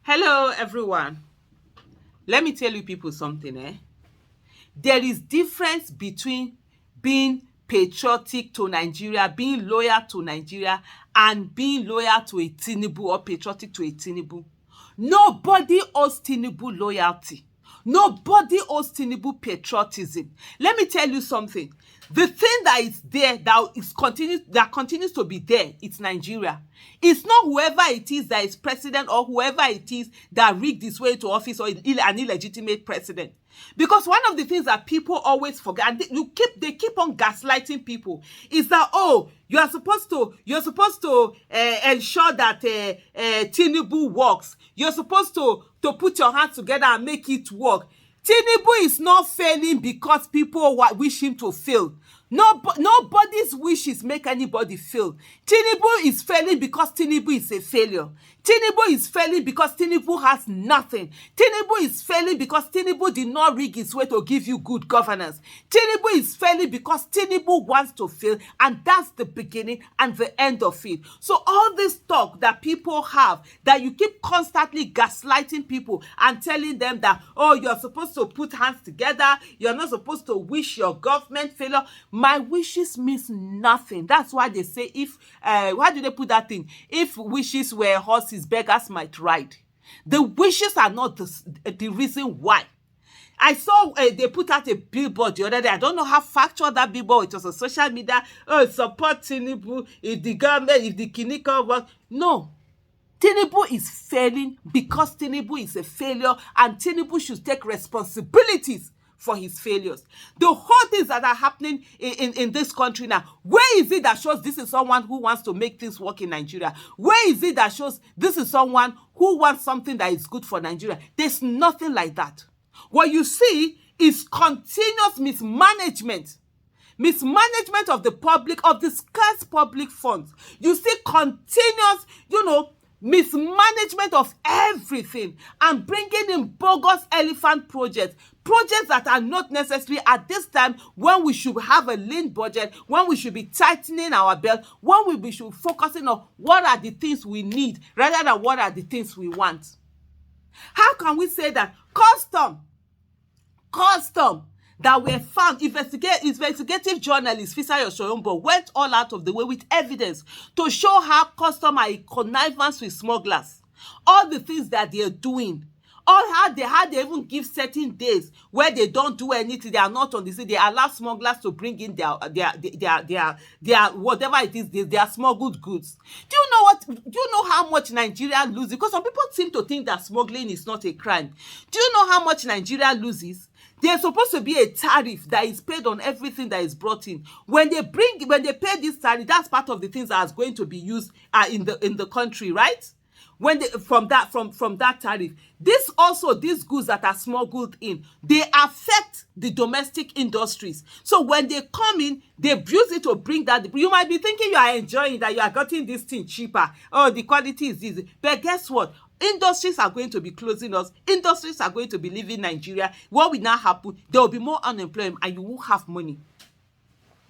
Hello, everyone. Let me tell you people something, eh? There is difference between being patriotic to Nigeria, being loyal to Nigeria, and being loyal to a Tinubu or patriotic to a Tinubu. Nobody owes Tinubu loyalty. Nobody owes Tinubu patriotism. Let me tell you something. The thing that is there that continues to be there, it's Nigeria. It's not whoever it is that is president or whoever it is that rigged his way to office or an illegitimate president. Because one of the things that people always forget, and they keep on gaslighting people, is that you're supposed to ensure that Tinubu works. You're supposed to put your hands together and make it work. Tinubu is not failing because people wish him to fail. Nobody's wishes make anybody fail. Tinubu is failing because Tinubu is a failure. Tinubu is failing because Tinubu has nothing. Tinubu is failing because Tinubu did not rig his way to give you good governance. Tinubu is failing because Tinubu wants to fail, and that's the beginning and the end of it. So all this talk that people have, that you keep constantly gaslighting people and telling them that, you're supposed to put hands together, you're not supposed to wish your government failure. My wishes means nothing. That's why they say why do they put that thing? If wishes were horses, beggars might ride. The wishes are not the reason why. I saw they put out a billboard the other day. I don't know how factual that billboard. It was on social media. Support Tinubu if the government, if the Kinika work. No. Tinubu is failing because Tinubu is a failure, and Tinubu should take responsibilities for his failures. The whole things that are happening in this country now, where is it that shows this is someone who wants to make things work in Nigeria? Where is it that shows this is someone who wants something that is good for Nigeria? There's nothing like that. What you see is continuous mismanagement. Mismanagement of the public, of the scarce public funds. You see continuous, mismanagement of everything, and bringing in bogus elephant projects that are not necessary at this time, when we should have a lean budget, when we should be tightening our belt, when we should be focusing on what are the things we need rather than what are the things we want. How can we say that custom that were found, investigative journalist Fisayo Soyombo went all out of the way with evidence to show how custom are connivance with smugglers, all the things that they are doing, how they even give certain days where they don't do anything, they are not on the scene, they allow smugglers to bring in their whatever it is, their smuggled goods. Do you know how much Nigeria loses? Because some people seem to think that smuggling is not a crime. Do you know how much Nigeria loses? There's supposed to be a tariff that is paid on everything that is brought in. When they pay this tariff, that's part of the things that is going to be used in the country, right? From that tariff, these goods that are smuggled in, they affect the domestic industries. So when they come in, they use it to bring that. You might be thinking you are enjoying that, you are getting this thing cheaper. The quality is easy. But guess what? Industries are going to be closing us. Industries are going to be leaving Nigeria. What will now happen? There will be more unemployment and you won't have money.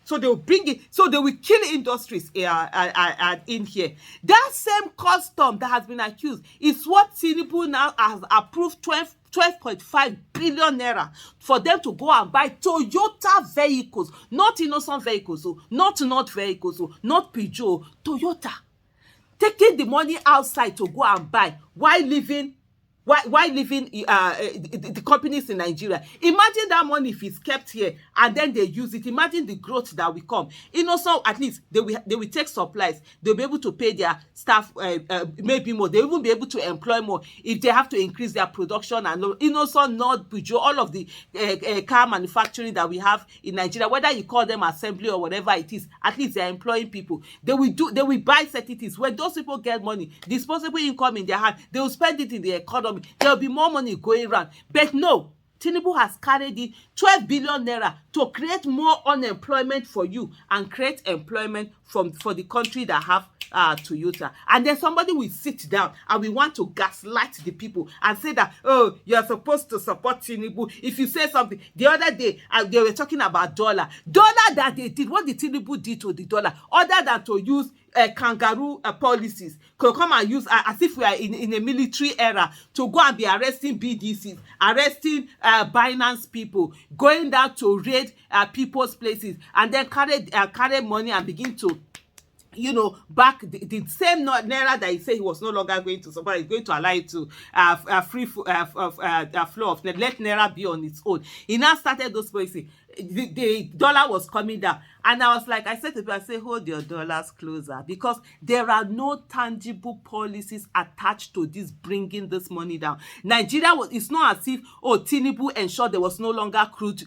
So they will bring it. So they will kill industries in here. That same custom that has been accused is what Tinubu now has approved 12.5 billion naira for them to go and buy Toyota vehicles, not innocent vehicles, not vehicles, not Peugeot, Toyota. Taking the money outside to go and buy while leaving the companies in Nigeria. Imagine that money if it's kept here and then they use it. Imagine the growth that will come. So at least they will take supplies. They'll be able to pay their staff maybe more. They'll even be able to employ more if they have to increase their production. And not Peugeot, all of the car manufacturing that we have in Nigeria, whether you call them assembly or whatever it is, at least they're employing people. They will buy certain things. When those people get money, disposable income in their hand, they will spend it in the economy. There will be more money going around. But no, Tinubu has carried in 12 billion naira to create more unemployment for you and create employment for the country that have Toyota. And then somebody will sit down and we want to gaslight the people and say that, you're supposed to support Tinubu. If you say something, the other day they were talking about dollar that they did. What did Tinubu do to the dollar other than to use kangaroo policies, could come and use as if we are in a military era, to go and be arresting BDCs, arresting Binance people, going down to raid people's places, and then carry money and begin to, you know, back the same naira that he said he was no longer going to support, he's going to allow it to free flow of let naira be on its own. He now started those policies. The dollar was coming down, and I was like, I said to people, I say, hold your dollars closer, because there are no tangible policies attached to this bringing this money down. Nigeria was, it's not as if, oh, Tinubu ensured there was no longer crude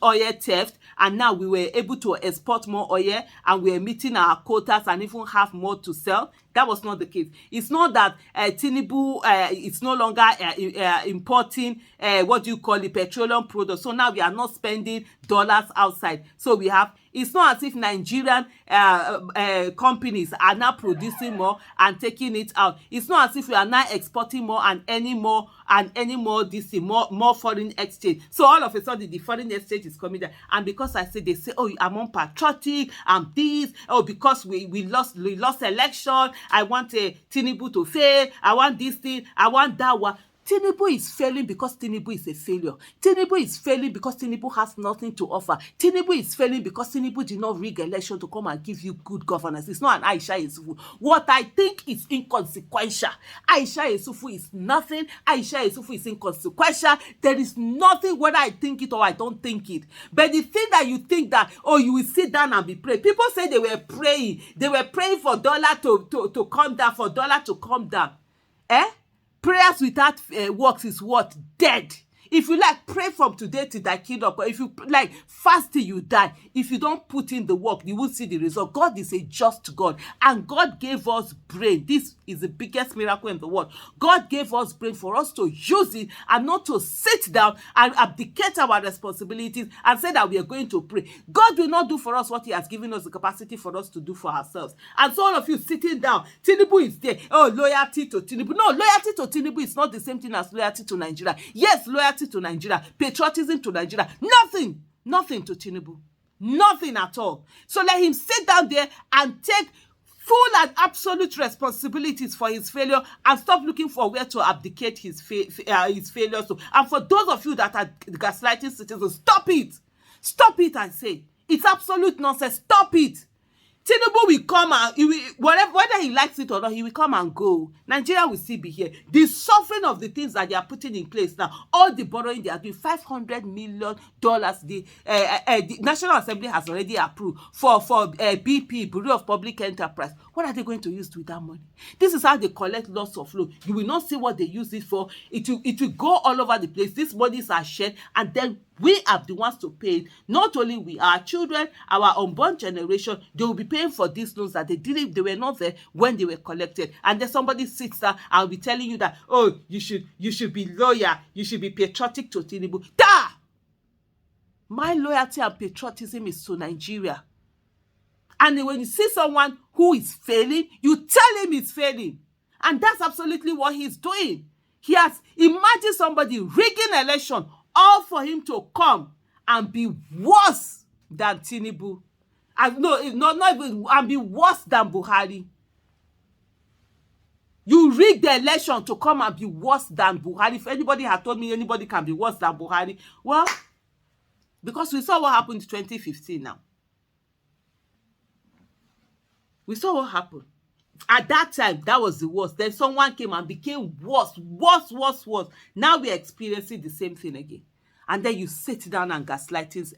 oil theft, and now we were able to export more oil, and we are meeting our quotas and even have more to sell. That was not the case. It's not that Tinubu is no longer importing what do you call it, petroleum products. So now we are not spending dollars outside. So we have, it's not as if Nigerian companies are now producing more and taking it out. It's not as if we are now exporting more and any more this more foreign exchange. So all of a sudden the foreign exchange is coming down. And because I say, they say, oh, I'm unpatriotic, I'm this, oh, because we lost election, I want Tinubu to fail, I want this thing, I want that one. Tinubu is failing because Tinubu is a failure. Tinubu is failing because Tinubu has nothing to offer. Tinubu is failing because Tinubu did not rig election to come and give you good governance. It's not an Aisha Yesufu. What I think is inconsequential. Aisha Yesufu is nothing. Aisha Yesufu is inconsequential. There is nothing whether I think it or I don't think it. But the thing that you think that, oh, you will sit down and be praying. People say they were praying. They were praying for dollar to come down, for dollar to come down. Prayers without works is what? Dead. If you like, pray from today till thy kingdom. But if you like, fast till you die. If you don't put in the work, you will see the result. God is a just God. And God gave us brain. This is the biggest miracle in the world. God gave us brain for us to use it and not to sit down and abdicate our responsibilities and say that we are going to pray. God will not do for us what he has given us the capacity for us to do for ourselves. And so all of you sitting down, Tinubu is there. Oh, loyalty to Tinubu. No, loyalty to Tinubu is not the same thing as loyalty to Nigeria. Yes, loyalty to Nigeria, patriotism to Nigeria, nothing to Tinubu, nothing at all. So let him sit down there and take full and absolute responsibilities for his failure and stop looking for where to abdicate his failures to. And for those of you that are gaslighting citizens, stop it, I say. It's absolute nonsense. Stop it. Tinubu will come and whether he likes it or not, he will come and go. Nigeria will still be here. The suffering of the things that they are putting in place now, all the borrowing they are doing, $500 million. The National Assembly has already approved for BP, Bureau of Public Enterprise. What are they going to use with that money? This is how they collect lots of loan. You will not see what they use it for. It will go all over the place. These monies are shared, and then we are the ones to pay it. Not only we, our children, our unborn generation, they will be paying for these loans that they were not there when they were collected. And then somebody sits there and will be telling you that, oh, you should be loyal, you should be patriotic to Tinubu. My loyalty and patriotism is to Nigeria. And when you see someone who is failing, you tell him he's failing. And that's absolutely what he's doing. Imagine somebody rigging election, all for him to come and be worse than Tinubu. And not even, and be worse than Buhari. You rigged the election to come and be worse than Buhari. If anybody had told me anybody can be worse than Buhari, well, because we saw what happened in 2015 now. We saw what happened. At that time, that was the worst. Then someone came and became worse. Now we're experiencing the same thing again. And then you sit down and gaslighting